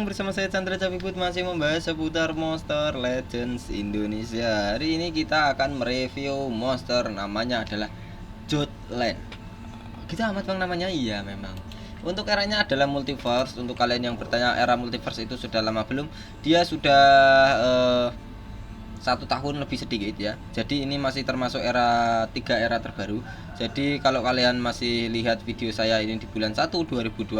bersama saya Chandra Capiput masih membahas seputar Monster Legends Indonesia. Hari ini kita akan mereview monster namanya adalah Jotland. Kita amat bang namanya, iya memang. Untuk eranya adalah multiverse. Untuk kalian yang bertanya era multiverse itu sudah lama belum? Dia sudah 1 tahun lebih sedikit ya. Jadi ini masih termasuk era terbaru. Jadi kalau kalian masih lihat video saya ini di bulan 1 2025,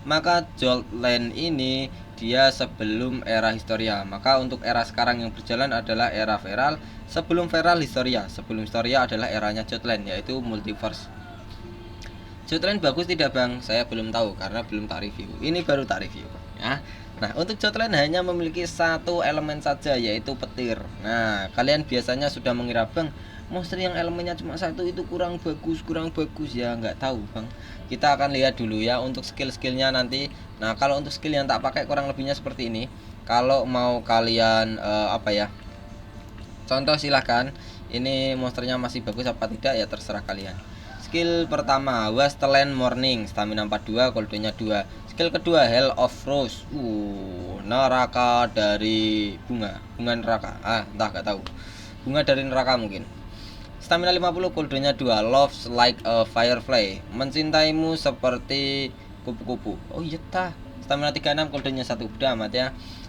maka Jotland ini dia sebelum era Historia. Maka untuk era sekarang yang berjalan adalah era Feral. Sebelum Feral Historia. Sebelum Historia adalah eranya Jotland, yaitu multiverse. Jotland bagus tidak bang? Saya belum tahu karena belum tak review. Ini baru tak review ya. Nah, untuk Jotland hanya memiliki satu elemen saja, yaitu petir. Nah, kalian biasanya sudah mengira bang, monster yang elemennya cuma satu itu kurang bagus ya. Nggak tahu bang, kita akan lihat dulu ya untuk skill-skillnya nanti. Nah, kalau untuk skill yang tak pakai kurang lebihnya seperti ini. Kalau mau kalian contoh silahkan. Ini monsternya masih bagus apa tidak ya terserah kalian. Skill pertama Wasteland Morning, stamina 42, cooldownnya 2. Skill kedua Hell of Rose, neraka dari bunga neraka, entah gak tahu, bunga dari neraka mungkin. Stamina 50, cooldownnya 2. Loves like a firefly, mencintaimu seperti kupu-kupu. Oh iya tah. Stamina 36, cooldownnya 1, udah amat ya.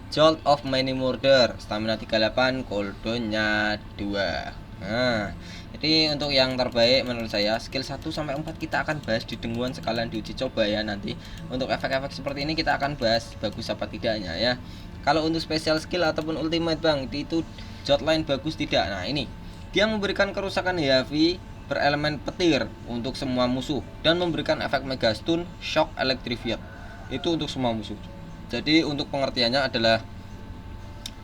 Jolt of Many Murder, stamina 38, cooldownnya 2. Nah, jadi untuk yang terbaik menurut saya skill 1 sampai 4 kita akan bahas di denguan sekalian diuji coba ya nanti. Untuk efek-efek seperti ini kita akan bahas bagus apa tidaknya ya. Kalau untuk special skill ataupun ultimate bang, itu Jotland bagus tidak. Nah, ini dia memberikan kerusakan heavy berelemen petir untuk semua musuh dan memberikan efek mega stun, shock, electrify. Itu untuk semua musuh. Jadi untuk pengertiannya adalah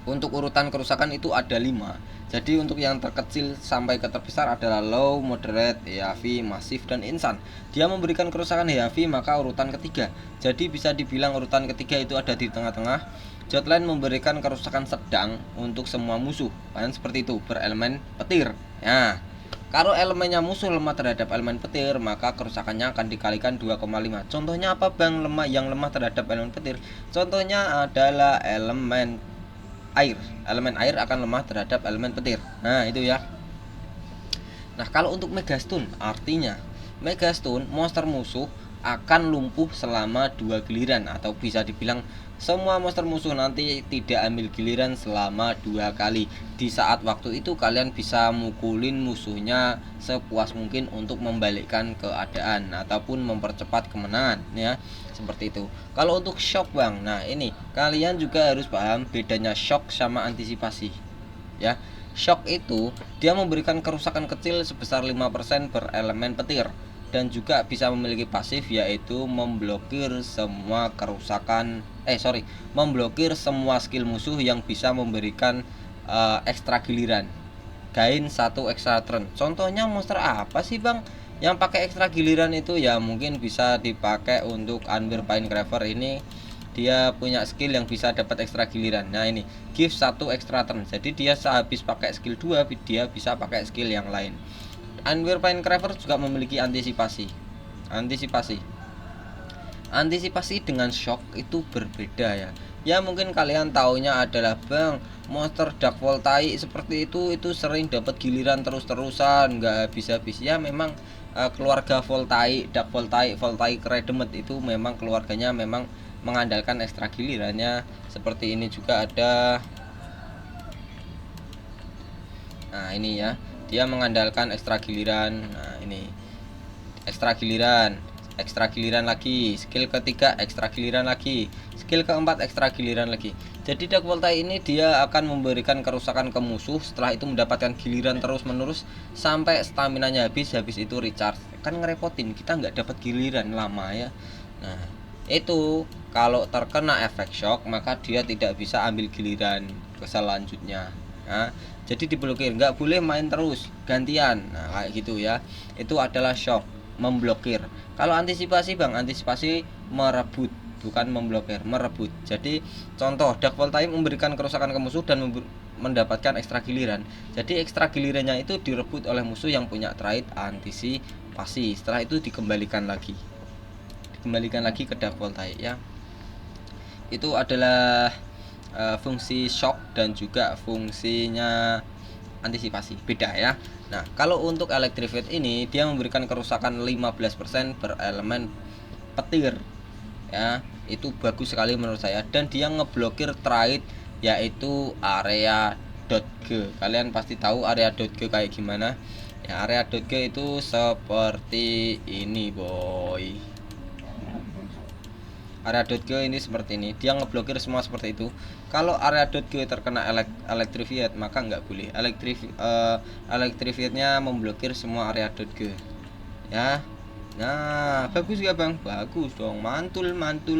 untuk urutan kerusakan itu ada 5. Jadi untuk yang terkecil sampai ke terbesar adalah low, moderate, heavy, massive, dan insane. Dia memberikan kerusakan heavy maka urutan ketiga. Jadi bisa dibilang urutan ketiga itu ada di tengah-tengah. Jotland memberikan kerusakan sedang untuk semua musuh. Kan seperti itu, berelemen petir. Nah, kalau elemennya musuh lemah terhadap elemen petir, maka kerusakannya akan dikalikan 2,5. Contohnya apa bang yang lemah terhadap elemen petir? Contohnya adalah elemen air. Elemen air akan lemah terhadap elemen petir. Nah, itu ya. Nah, kalau untuk Megastun, artinya Megastun monster musuh akan lumpuh selama 2 giliran, atau bisa dibilang semua monster musuh nanti tidak ambil giliran selama 2 kali. Di saat waktu itu kalian bisa mukulin musuhnya sepuas mungkin untuk membalikkan keadaan ataupun mempercepat kemenangan ya. Seperti itu. Kalau untuk shock bang, nah ini kalian juga harus paham bedanya shock sama antisipasi ya. Shock itu dia memberikan kerusakan kecil sebesar 5% berelemen petir dan juga bisa memiliki pasif, yaitu memblokir semua memblokir semua skill musuh yang bisa memberikan ekstra giliran, gain 1 ekstra turn. Contohnya monster apa sih bang yang pakai ekstra giliran itu? Ya mungkin bisa dipakai untuk Anvir Pinecraver. Ini dia punya skill yang bisa dapat ekstra giliran. Nah ini give 1 ekstra turn, jadi dia sehabis pakai skill 2 dia bisa pakai skill yang lain. Anvir Pinecraver juga memiliki antisipasi dengan shock itu berbeda ya. Ya mungkin kalian taunya adalah bang monster Dark Voltaic seperti itu sering dapat giliran terus-terusan nggak habis-habis ya. Memang keluarga Voltaic, Dark Voltaic, Voltaic Redeemed itu memang keluarganya memang mengandalkan ekstra gilirannya. Seperti ini juga ada. Nah ini ya, dia mengandalkan ekstra giliran. Nah ini ekstra giliran lagi, skill ketiga ekstra giliran lagi, skill keempat ekstra giliran lagi. Jadi Dark Voltaic ini dia akan memberikan kerusakan ke musuh, setelah itu mendapatkan giliran terus menerus sampai staminanya habis itu recharge. Kan ngerepotin, kita nggak dapat giliran lama ya. Nah itu kalau terkena efek shock maka dia tidak bisa ambil giliran ke selanjutnya. Nah, jadi diblokir, nggak boleh main terus gantian. Nah kayak gitu ya, itu adalah shock, memblokir. Kalau antisipasi bang, antisipasi merebut, bukan memblokir, merebut. Jadi contoh Dark Voltaic memberikan kerusakan ke musuh dan mendapatkan ekstra giliran. Jadi ekstra gilirannya itu direbut oleh musuh yang punya trait antisipasi. Setelah itu dikembalikan lagi ke Dark Voltaic ya. itu adalah fungsi shock dan juga fungsinya antisipasi, beda ya. Nah, kalau untuk electrified ini dia memberikan kerusakan 15% berelemen petir ya. Itu bagus sekali menurut saya, dan dia ngeblokir trade yaitu area .g. Kalian pasti tahu area .g kayak gimana ya. Area .g itu seperti ini boy. Area .g ini seperti ini, dia ngeblokir semua seperti itu. Kalau area .g terkena electrified maka nggak boleh. Electrifiednya memblokir semua area .g ya. Nah, bagus gak bang? Bagus dong, mantul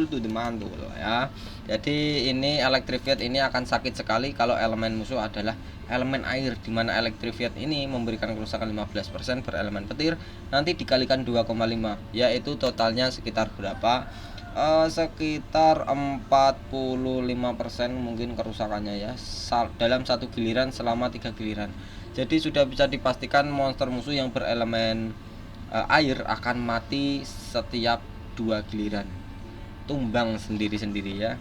to the mantul ya. Jadi ini electrified ini akan sakit sekali kalau elemen musuh adalah elemen air, dimana electrified ini memberikan kerusakan 15% berelemen petir. Nanti dikalikan 2,5, yaitu totalnya sekitar berapa? Sekitar 45% mungkin kerusakannya ya, dalam satu giliran selama 3 giliran. Jadi sudah bisa dipastikan monster musuh yang berelemen air akan mati setiap 2 giliran, tumbang sendiri-sendiri ya.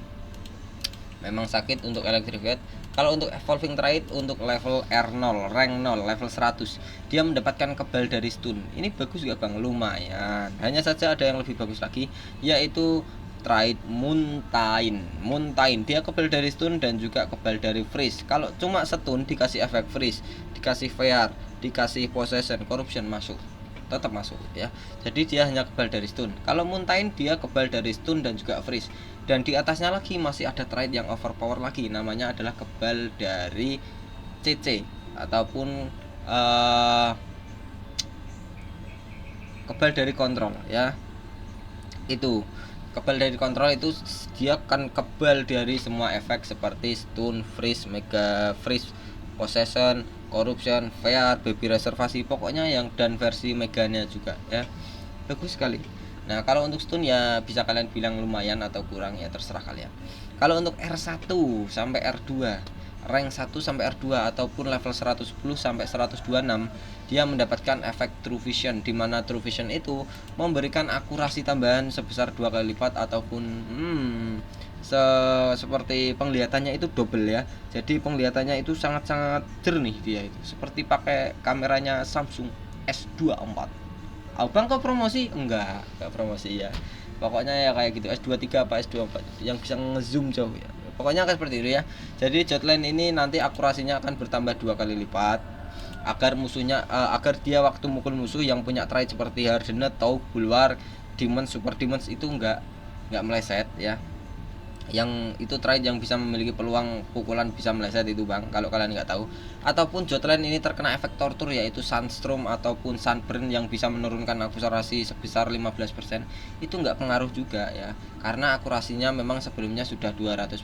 Memang sakit untuk electrified. Kalau untuk evolving trait untuk level R0, rank 0, level 100, dia mendapatkan kebal dari stun. Ini bagus gak bang? Lumayan. Hanya saja ada yang lebih bagus lagi, yaitu trait Moontain. Dia kebal dari stun dan juga kebal dari freeze. Kalau cuma stun dikasih efek freeze, dikasih VR, dikasih possession, corruption masuk, tetap masuk ya. Jadi dia hanya kebal dari stun. Kalau Moontain dia kebal dari stun dan juga freeze. Dan di atasnya lagi masih ada trait yang overpower lagi, namanya adalah kebal dari CC ataupun kebal dari kontrol ya. Itu kebal dari kontrol itu dia akan kebal dari semua efek seperti stun, freeze, mega freeze, possession, corruption, VR, baby reservasi, pokoknya yang dan versi meganya juga ya. Bagus sekali. Nah, kalau untuk stun ya bisa kalian bilang lumayan atau kurang ya, terserah kalian. Kalau untuk R1 sampai R2, rank 1 sampai R2 ataupun level 110 sampai 126, dia mendapatkan efek True Vision, di mana True Vision itu memberikan akurasi tambahan sebesar 2 kali lipat ataupun seperti penglihatannya itu double ya. Jadi penglihatannya itu sangat-sangat jernih, dia itu seperti pakai kameranya Samsung S24. Abang kok promosi? Enggak promosi ya. Pokoknya ya kayak gitu, S23 apa S24 yang bisa ngezoom jauh ya. Pokoknya kayak seperti itu ya. Jadi Jotland ini nanti akurasinya akan bertambah 2 kali lipat agar musuhnya agar dia waktu mukul musuh yang punya trait seperti Hardenet, Taub, Bulwark, Demon, Super Demons itu enggak meleset ya. Yang itu trait yang bisa memiliki peluang pukulan bisa meleset itu bang, kalau kalian nggak tahu. Ataupun Jotland ini terkena efek tortur yaitu Sunstorm ataupun Sunburn yang bisa menurunkan akurasi sebesar 15%, itu nggak pengaruh juga ya, karena akurasinya memang sebelumnya sudah 200%.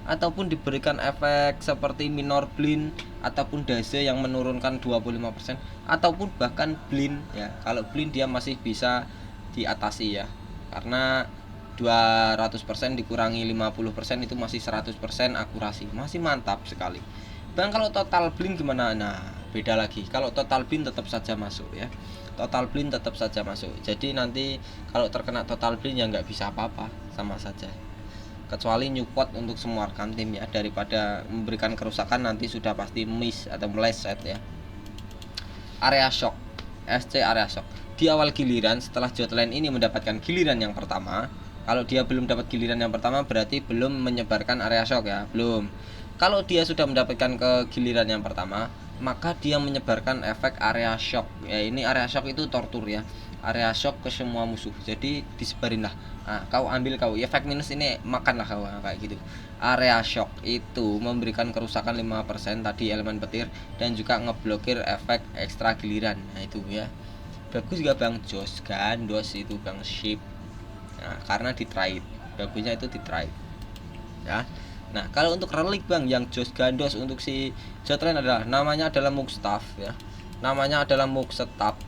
Ataupun diberikan efek seperti Minor Blind ataupun Daze yang menurunkan 25%, ataupun bahkan Blind ya. Kalau Blind dia masih bisa diatasi ya, karena 200% dikurangi 50% itu masih 100% akurasi, masih mantap sekali bang. Kalau total blind gimana? Nah beda lagi, kalau total blind tetap saja masuk ya, total blind tetap saja masuk. Jadi nanti kalau terkena total blind ya nggak bisa apa-apa, sama saja, kecuali nyupot untuk semua rekan tim ya, daripada memberikan kerusakan nanti sudah pasti miss atau meleset ya. Area shock, SC area shock di awal giliran setelah Jotland ini mendapatkan giliran yang pertama. Kalau dia belum dapat giliran yang pertama berarti belum menyebarkan area shock ya, belum. Kalau dia sudah mendapatkan ke giliran yang pertama, maka dia menyebarkan efek area shock ya. Ini area shock itu tortur ya, area shock ke semua musuh. Jadi disebarin lah. Nah, kau ambil kau efek minus ini, makanlah kau kayak gitu. Area shock itu memberikan kerusakan 5% tadi elemen petir dan juga ngeblokir efek ekstra giliran. Nah itu ya. Bagus gak bang? Jos Gandos itu bang, ship. Nah, karena di trade, bagusnya itu di trade ya. Nah kalau untuk relik bang yang Jos Gandos untuk si Jotland adalah namanya adalah Mugstaff ya, namanya adalah Mugstaff.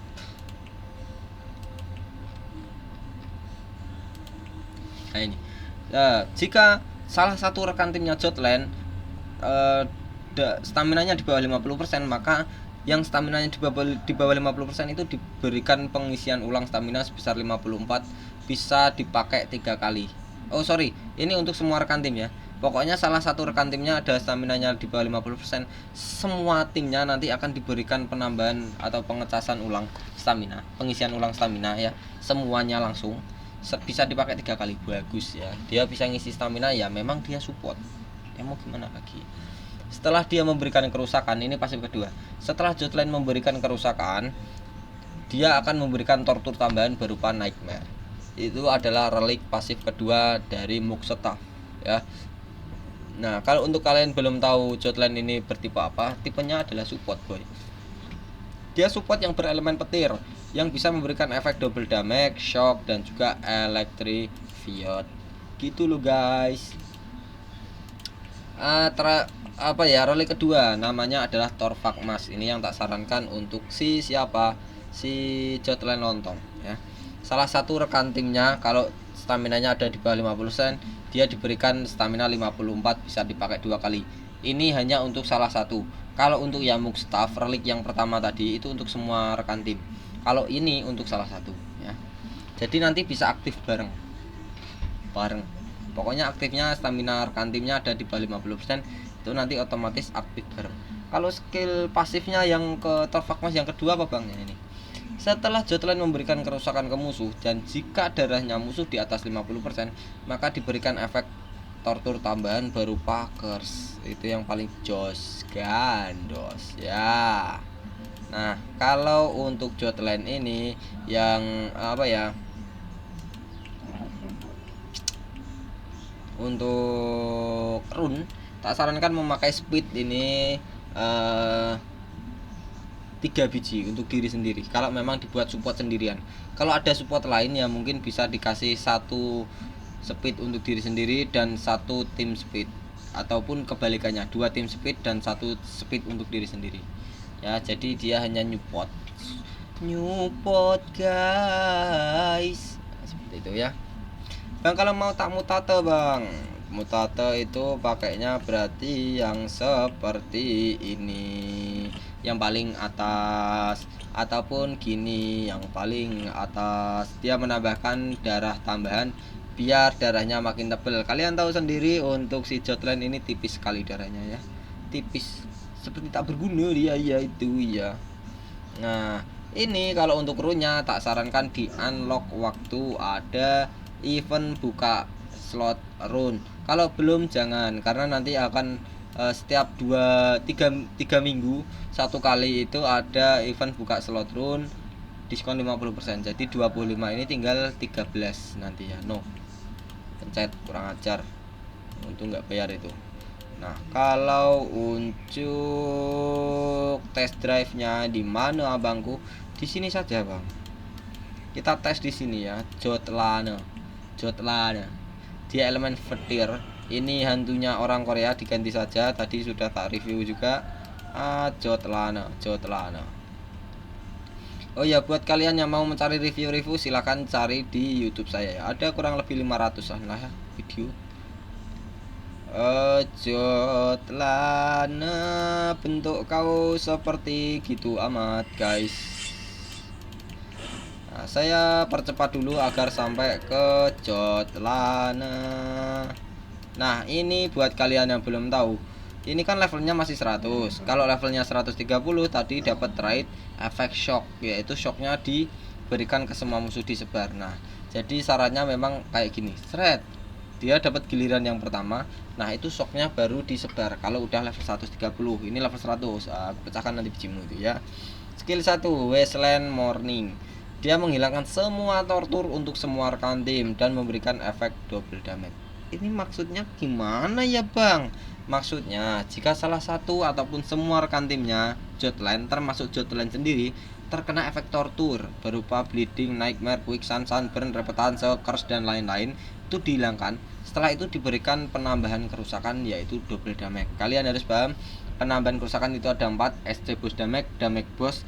Nah ini jika salah satu rekan timnya Jotland staminanya di bawah 50%, maka yang staminanya di bawah 50% itu diberikan pengisian ulang stamina sebesar 54, bisa dipakai 3 kali. Oh sorry, ini untuk semua rekan tim ya. Pokoknya salah satu rekan timnya ada staminanya di bawah 50%, semua timnya nanti akan diberikan penambahan atau pengecasan ulang stamina, pengisian ulang stamina ya. Semuanya langsung bisa dipakai 3 kali. Bagus ya. Dia bisa ngisi stamina ya, memang dia support. Ya mau gimana lagi. Setelah dia memberikan kerusakan, ini pasif kedua. Setelah Jotland memberikan kerusakan, dia akan memberikan tortur tambahan berupa Nightmare. Itu adalah relik pasif kedua dari Muxstaff ya. Nah, kalau untuk kalian belum tahu Jotland ini bertipe apa, tipenya adalah support boy. Dia support yang berelemen petir, yang bisa memberikan efek double damage, shock, dan juga electrify. Gitu loh guys. Relik kedua namanya adalah Torvakmas. Ini yang tak sarankan untuk si Jotland lontong ya. Salah satu rekan timnya kalau staminanya ada di bawah 50%, dia diberikan stamina 54, bisa dipakai 2 kali. Ini hanya untuk salah satu. Kalau untuk Yamuk Staff relik yang pertama tadi itu untuk semua rekan tim. Kalau ini untuk salah satu ya. Jadi nanti bisa aktif bareng. Pokoknya aktifnya stamina rekan timnya ada di bawah 50%, itu nanti otomatis aktif bareng. Kalau skill pasifnya yang ke Torvakmas yang kedua apa bang ini? Setelah Jotland memberikan kerusakan ke musuh dan jika darahnya musuh di atas 50%, maka diberikan efek tortur tambahan berupa curse. Itu yang paling jos gandos ya. Nah, kalau untuk Jotland ini yang apa ya? Untuk rune tak sarankan memakai speed ini 3 biji untuk diri sendiri kalau memang dibuat support sendirian. Kalau ada support lain ya mungkin bisa dikasih 1 speed untuk diri sendiri dan 1 tim speed, ataupun kebalikannya 2 tim speed dan 1 speed untuk diri sendiri ya. Jadi dia hanya nyupport guys, seperti itu ya bang. Kalau mau tak mutate bang, mutate itu pakainya berarti yang seperti ini, yang paling atas, ataupun gini yang paling atas. Dia menambahkan darah tambahan biar darahnya makin tebal. Kalian tahu sendiri untuk si Jotland ini tipis sekali darahnya ya, tipis seperti tak berguna dia ya itu ya. Nah ini kalau untuk rune-nya tak sarankan di unlock waktu ada event buka slot rune. Kalau belum jangan, karena nanti akan setiap 3 minggu 1 kali itu ada event buka slot rune diskon 50%. Jadi 25 ini tinggal 13 nanti ya. No, pencet, kurang ajar untuk nggak bayar itu. Nah, kalau untuk test drive-nya di mana abangku? Di sini saja, Bang. Kita tes di sini ya, Jotland. Dia elemen petir. Ini hantunya orang Korea, diganti saja. Tadi sudah tak review juga. Jotland. Oh ya, buat kalian yang mau mencari review-review silahkan cari di YouTube saya ya. Ada kurang lebih 500-an lah ya video. Jotland bentuk kau seperti gitu amat guys. Nah, saya percepat dulu agar sampai ke Jotland. Nah, ini buat kalian yang belum tahu. Ini kan levelnya masih 100. Kalau levelnya 130 tadi dapat trait efek shock, yaitu shocknya diberikan ke semua musuh disebar. Nah, jadi sarannya memang kayak gini. Seret. Dia dapat giliran yang pertama. Nah, itu shocknya baru disebar kalau udah level 130. Ini level 100. Aku pecahkan nanti bijimu itu ya. Skill 1 Wasteland Morning. Dia menghilangkan semua tortur untuk semua rekan tim dan memberikan efek double damage. Ini maksudnya gimana ya bang? Maksudnya jika salah satu ataupun semua rekan timnya Jotland, termasuk Jotland sendiri, terkena efek tortur berupa bleeding, nightmare, quicksand, sunburn, repetance, curse dan lain-lain, itu dihilangkan. Setelah itu diberikan penambahan kerusakan yaitu double damage. Kalian harus paham, penambahan kerusakan itu ada 4: SC boost damage, damage boost,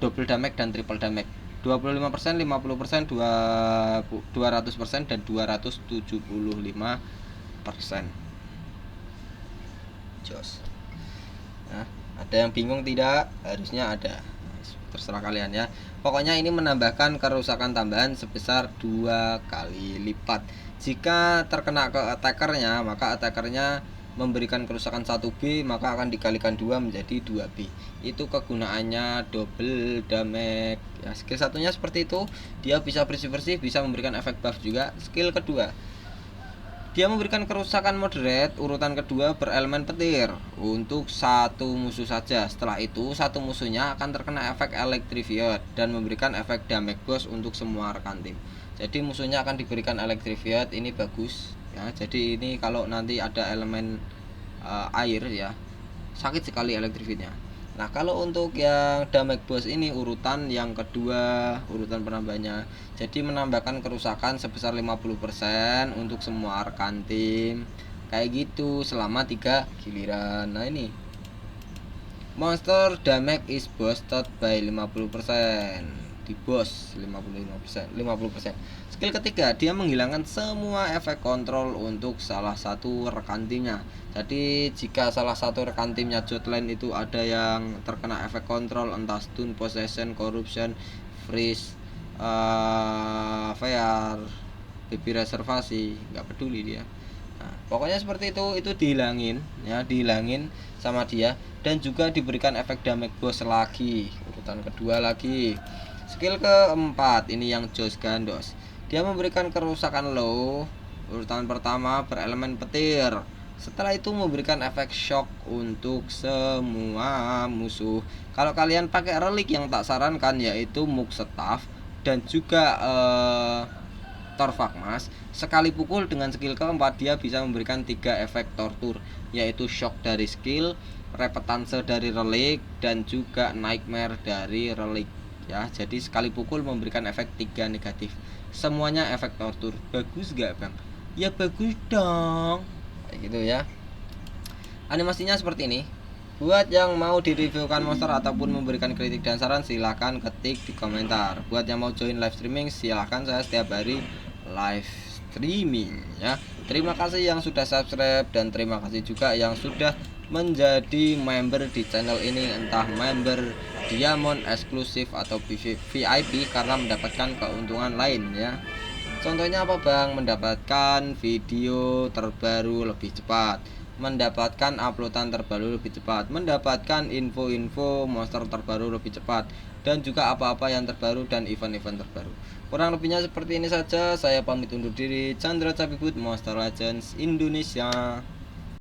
double damage dan triple damage. 25%, 50%, 200% dan 275%. Jos. Nah, ada yang bingung tidak? Harusnya ada. Terserah kalian ya. Pokoknya ini menambahkan kerusakan tambahan sebesar 2 kali lipat. Jika terkena ke attackernya, maka attackernya memberikan kerusakan 1B, maka akan dikalikan 2 menjadi 2B. Itu kegunaannya double damage ya. Skill satunya seperti itu, dia bisa bersih-bersih, bisa memberikan efek buff juga. Skill kedua, dia memberikan kerusakan moderate, urutan kedua berelemen petir untuk satu musuh saja. Setelah itu satu musuhnya akan terkena efek electrified dan memberikan efek damage boss untuk semua rekan tim. Jadi musuhnya akan diberikan electrified, ini bagus ya. Jadi ini kalau nanti ada elemen air ya, sakit sekali electrifiednya. Nah kalau untuk yang damage boss ini urutan yang kedua, urutan penambahnya, jadi menambahkan kerusakan sebesar 50% untuk semua rekan tim kayak gitu selama 3 giliran. Nah ini monster damage is boosted by 50%, di boss 50%. Skill ketiga, dia menghilangkan semua efek kontrol untuk salah satu rekan timnya. Jadi jika salah satu rekan timnya Jotland itu ada yang terkena efek kontrol, entah stun, possession, corruption, freeze, fire, baby reservasi, nggak peduli dia. Nah, pokoknya seperti itu dihilangin ya, dihilangin sama dia, dan juga diberikan efek damage boss lagi, urutan kedua lagi. Skill keempat, ini yang Jos Gandos. Dia memberikan kerusakan low, urutan pertama berelemen petir. Setelah itu memberikan efek shock untuk semua musuh. Kalau kalian pakai relik, yang tak sarankan yaitu Muk Staff dan juga Torvakmas. Sekali pukul dengan skill keempat, dia bisa memberikan 3 efek tortur, yaitu shock dari skill, repetanse dari relik, dan juga nightmare dari relik ya. Jadi sekali pukul memberikan efek 3 negatif, semuanya efek tortur. Bagus gak bang? Ya bagus dong, kayak gitu ya. Animasinya seperti ini. Buat yang mau direviewkan monster ataupun memberikan kritik dan saran, silahkan ketik di komentar. Buat yang mau join live streaming, silahkan, saya setiap hari live streaming ya. Terima kasih yang sudah subscribe, dan terima kasih juga yang sudah menjadi member di channel ini, entah member diamond eksklusif atau VIP, karena mendapatkan keuntungan lain ya. Contohnya apa bang? Mendapatkan video terbaru lebih cepat, mendapatkan uploadan terbaru lebih cepat, mendapatkan info-info monster terbaru lebih cepat, dan juga apa-apa yang terbaru dan event-event terbaru. Kurang lebihnya seperti ini saja. Saya pamit undur diri. Chandra Cabibut, Monster Legends Indonesia.